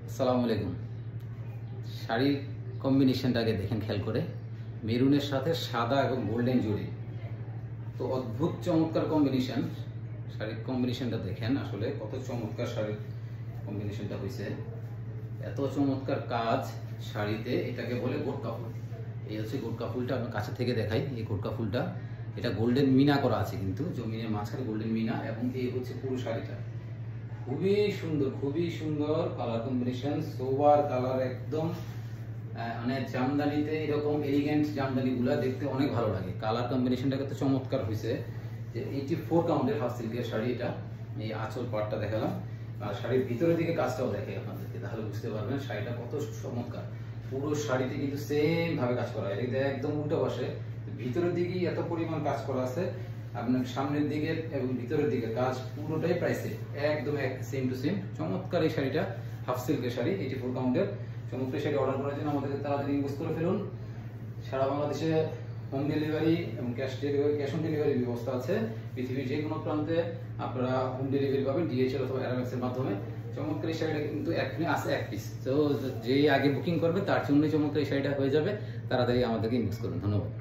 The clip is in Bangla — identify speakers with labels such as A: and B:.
A: আসসালামু আলাইকুম। শাড়ির কম্বিনেশনটাকে দেখেন খেয়াল করে, মেরুনের সাথে সাদা এবং গোল্ডেন জড়ি, তো অদ্ভুত চমৎকার কম্বিনেশন। শাড়ির কম্বিনেশনটা দেখেন, আসলে কত চমৎকার শাড়ির কম্বিনেশনটা হয়েছে, এত চমৎকার কাজ শাড়িতে। এটাকে বলে গোটকা ফুল। এই হচ্ছে গোটকা ফুলটা, আমি কাছে থেকে দেখাই। এই গোটকা ফুলটা এটা গোল্ডেন মিনা করা আছে, কিন্তু জমিনের মাঝখানে গোল্ডেন মিনা, এবং এই হচ্ছে পুরো শাড়িটা। খুবই সুন্দর কালার কম্বিনেশন, সোবার কালার একদম। মানে জামদানিতে এরকম এলিগেন্ট জামদানিগুলো দেখতে অনেক ভালো লাগে। কালার কম্বিনেশনটা কত চমৎকার হয়েছে। যে 84 কাউন্টের হাফ সিল্কের শাড়ি এটা। এই আঁচল পাটটা দেখালাম, আর শাড়ির ভিতরের দিকে কাজটাও দেখে আপনাদেরকে, তাহলে বুঝতে পারবেন শাড়িটা কত চমৎকার। পুরো শাড়িতে কিন্তু সেম ভাবে কাজ করা, এটা একদম উল্টো পাশে ভিতরের দিকেই এত পরিমাণ কাজ করা আছে। আপনার সামনের দিকে এবং ভিতরের দিকে কাজ পুরোটাই প্রায় সেম, একদম সেম টু সেম। চমৎকার এই শাড়িটা, হাফ সিল্কের শাড়ি, 84 কাউন্টের। চমৎকার শাড়ি অর্ডার করার জন্য আমাদের তাড়াতাড়ি ইনবক্স করে ফেলুন। সারা বাংলাদেশে হোম ডেলিভারি এবং ক্যাশ অন ডেলিভারির ব্যবস্থা আছে। পৃথিবীর যে কোনো প্রান্তে আপনারা হোম ডেলিভারি পাবেন ডিএচএল অথবা এয়ারম্যাক্স এর মাধ্যমে। চমৎকার এই শাড়িটা কিন্তু এখনই আছে এক পিস, তো যে আগে বুকিং করবে তার জন্যই চমৎকার এই শাড়িটা হয়ে যাবে। তাড়াতাড়ি আমাদেরকে ইনবক্স করুন। ধন্যবাদ।